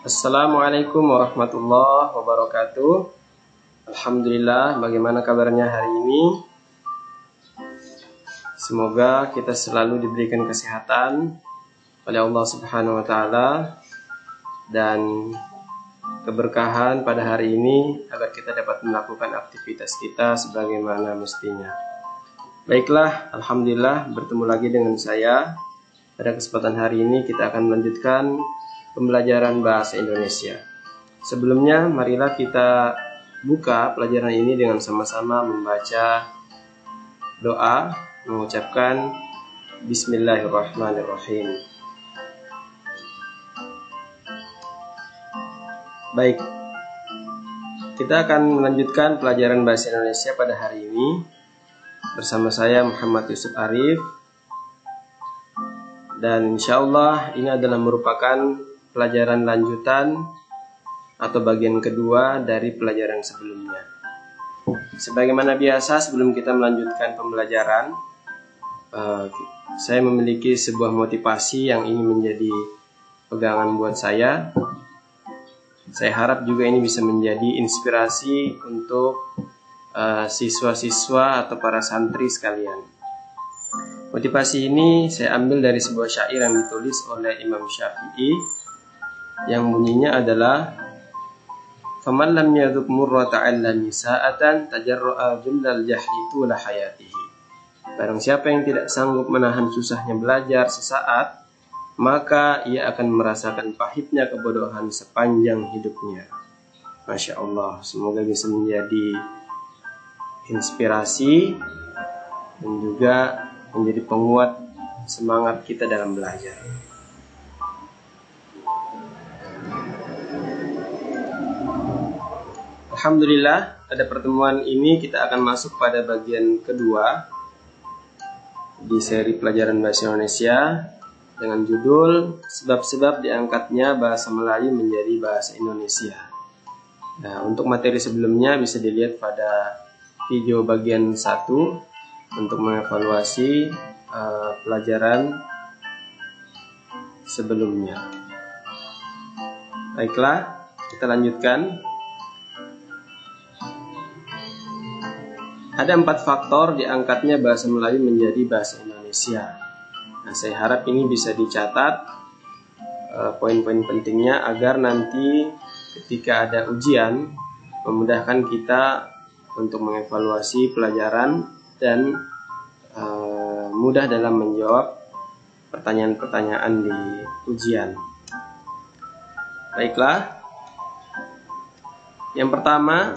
Assalamualaikum warahmatullahi wabarakatuh. Alhamdulillah, bagaimana kabarnya hari ini? Semoga kita selalu diberikan kesehatan oleh Allah Subhanahu wa taala dan keberkahan pada hari ini agar kita dapat melakukan aktivitas kita sebagaimana mestinya. Baiklah, alhamdulillah bertemu lagi dengan saya. Pada kesempatan hari ini kita akan melanjutkan pembelajaran bahasa Indonesia. Sebelumnya, marilah kita buka pelajaran ini dengan sama-sama membaca doa, mengucapkan Bismillahirrahmanirrahim. Baik, kita akan melanjutkan pelajaran bahasa Indonesia pada hari ini bersama saya Muhammad Yusuf Arif. Dan insya Allah ini adalah merupakan pelajaran lanjutan atau bagian kedua dari pelajaran sebelumnya. Sebagaimana biasa, sebelum kita melanjutkan pembelajaran, saya memiliki sebuah motivasi yang ini menjadi pegangan buat saya. Saya harap juga ini bisa menjadi inspirasi untuk siswa-siswa atau para santri sekalian. Motivasi ini saya ambil dari sebuah syair yang ditulis oleh Imam Syafi'i yang bunyinya adalah faman lam yadhuk murrata 'allani sa'atan tajarra'a dhullal jahli tula hayatihi. Barang siapa yang tidak sanggup menahan susahnya belajar sesaat, maka ia akan merasakan pahitnya kebodohan sepanjang hidupnya. Masya Allah, semoga bisa menjadi inspirasi dan juga menjadi penguat semangat kita dalam belajar. Alhamdulillah, pada pertemuan ini kita akan masuk pada bagian kedua di seri pelajaran bahasa Indonesia dengan judul sebab-sebab diangkatnya bahasa Melayu menjadi bahasa Indonesia. Nah, untuk materi sebelumnya bisa dilihat pada video bagian 1 untuk mengevaluasi pelajaran sebelumnya. Baiklah, kita lanjutkan. Ada 4 faktor diangkatnya bahasa Melayu menjadi bahasa Indonesia. Nah, saya harap ini bisa dicatat poin-poin pentingnya agar nanti ketika ada ujian memudahkan kita untuk mengevaluasi pelajaran dan mudah dalam menjawab pertanyaan-pertanyaan di ujian. Baiklah, yang pertama,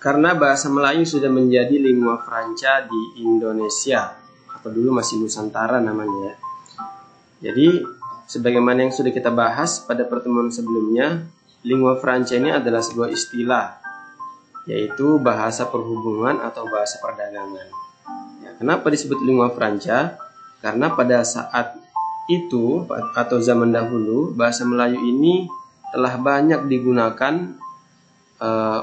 karena bahasa Melayu sudah menjadi lingua franca di Indonesia, atau dulu masih Nusantara namanya. Jadi, sebagaimana yang sudah kita bahas pada pertemuan sebelumnya, lingua franca ini adalah sebuah istilah, yaitu bahasa perhubungan atau bahasa perdagangan. Ya, kenapa disebut lingua franca? Karena pada saat itu, atau zaman dahulu, bahasa Melayu ini telah banyak digunakan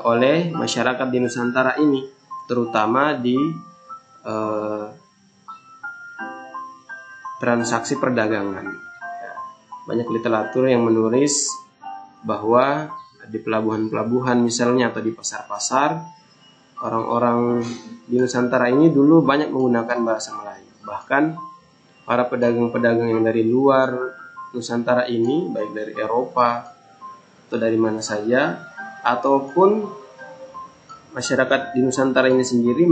oleh masyarakat di Nusantara ini, terutama di transaksi perdagangan. Banyak literatur yang menulis bahwa di pelabuhan-pelabuhan misalnya atau di pasar-pasar, orang-orang di Nusantara ini dulu banyak menggunakan bahasa Melayu. Bahkan para pedagang-pedagang yang dari luar Nusantara ini, baik dari Eropa atau dari mana saja, ataupun masyarakat di Nusantara ini sendiri,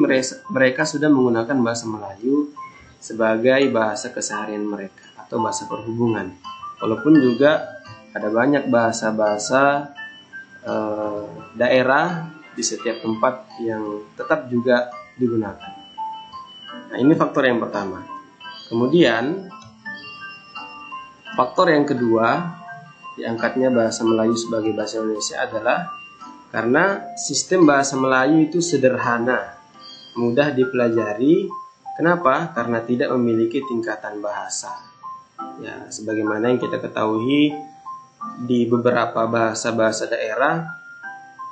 mereka sudah menggunakan bahasa Melayu sebagai bahasa keseharian mereka atau bahasa perhubungan. Walaupun juga ada banyak bahasa-bahasa daerah di setiap tempat yang tetap juga digunakan. Nah, ini faktor yang pertama. Kemudian faktor yang kedua diangkatnya bahasa Melayu sebagai bahasa Indonesia adalah karena sistem bahasa Melayu itu sederhana, mudah dipelajari. Kenapa? Karena tidak memiliki tingkatan bahasa. Ya, sebagaimana yang kita ketahui di beberapa bahasa-bahasa daerah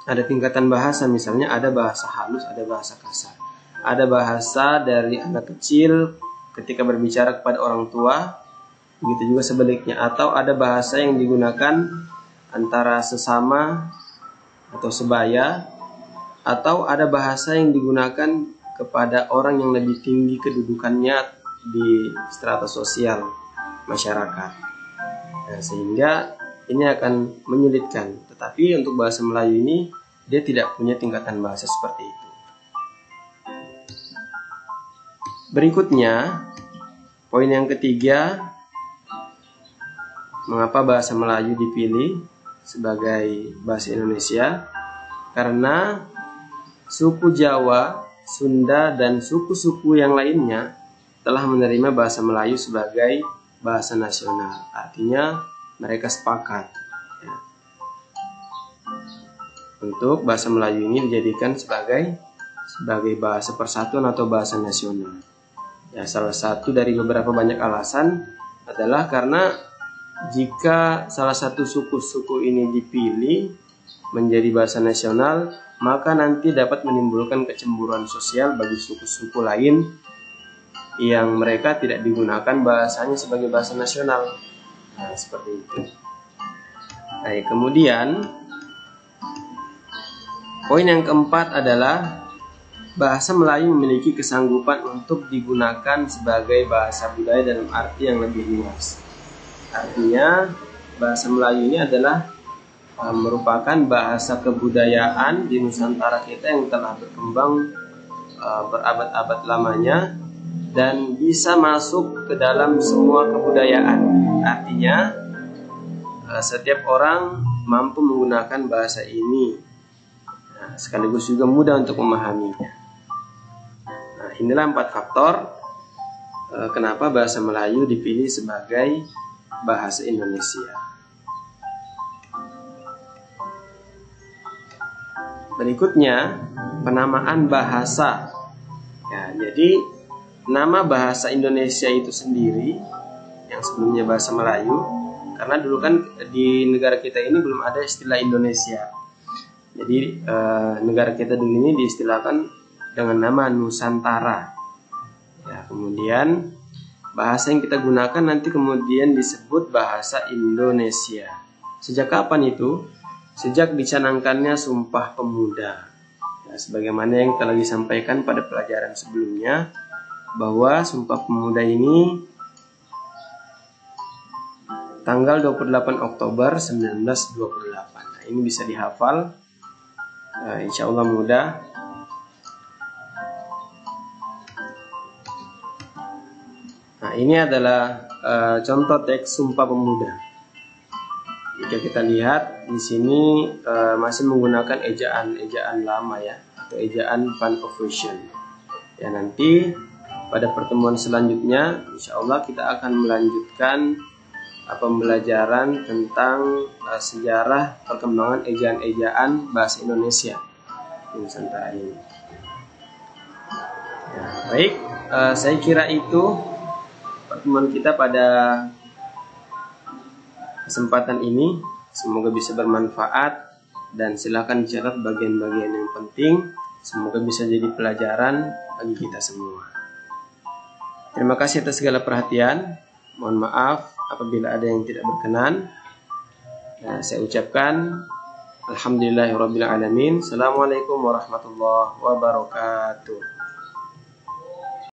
Ada tingkatan bahasa, misalnya ada bahasa halus, ada bahasa kasar. Ada bahasa dari anak kecil ketika berbicara kepada orang tua, begitu juga sebaliknya. Atau ada bahasa yang digunakan antara sesama atau sebaya, atau ada bahasa yang digunakan kepada orang yang lebih tinggi kedudukannya di strata sosial masyarakat. Nah, sehingga ini akan menyulitkan. Tetapi untuk bahasa Melayu ini dia tidak punya tingkatan bahasa seperti itu. Berikutnya, poin yang ketiga, mengapa bahasa Melayu dipilih sebagai bahasa Indonesia? Karena suku Jawa, Sunda, dan suku-suku yang lainnya telah menerima bahasa Melayu sebagai bahasa nasional. Artinya mereka sepakat ya, untuk bahasa Melayu ini dijadikan sebagai bahasa persatuan atau bahasa nasional. Ya, salah satu dari beberapa banyak alasan adalah karena jika salah satu suku-suku ini dipilih menjadi bahasa nasional, maka nanti dapat menimbulkan kecemburuan sosial bagi suku-suku lain yang mereka tidak digunakan bahasanya sebagai bahasa nasional. Nah, seperti itu. Nah, kemudian poin yang keempat adalah bahasa Melayu memiliki kesanggupan untuk digunakan sebagai bahasa budaya dalam arti yang lebih luas. Artinya bahasa Melayu ini adalah merupakan bahasa kebudayaan di Nusantara kita yang telah berkembang berabad-abad lamanya dan bisa masuk ke dalam semua kebudayaan. Artinya setiap orang mampu menggunakan bahasa ini, sekaligus juga mudah untuk memahaminya. Nah, inilah 4 faktor kenapa bahasa Melayu dipilih sebagai bahasa Indonesia. Berikutnya, penamaan bahasa. Ya, jadi nama bahasa Indonesia itu sendiri yang sebelumnya bahasa Melayu, karena dulu kan di negara kita ini belum ada istilah Indonesia. Jadi negara kita dulu ini diistilahkan dengan nama Nusantara. Ya, kemudian bahasa yang kita gunakan nanti kemudian disebut bahasa Indonesia. Sejak kapan itu? Sejak dicanangkannya Sumpah Pemuda. Ya, sebagaimana yang telah disampaikan pada pelajaran sebelumnya, bahwa Sumpah Pemuda ini tanggal 28 Oktober 1928. Nah, ini bisa dihafal. Insya Allah mudah. Nah, ini adalah contoh teks Sumpah Pemuda. Jika kita lihat di sini masih menggunakan ejaan lama ya, atau ejaan Pan-Official. Ya, nanti pada pertemuan selanjutnya insya Allah kita akan melanjutkan pembelajaran tentang sejarah perkembangan ejaan-ejaan bahasa Indonesia di Nusantara ini. Ya, baik, saya kira itu pertemuan kita pada kesempatan ini. Semoga bisa bermanfaat dan silakan dicatat bagian-bagian yang penting. Semoga bisa jadi pelajaran bagi kita semua. Terima kasih atas segala perhatian. Mohon maaf apabila ada yang tidak berkenan. Saya ucapkan alhamdulillahirabbil alamin. Assalamualaikum warahmatullahi wabarakatuh.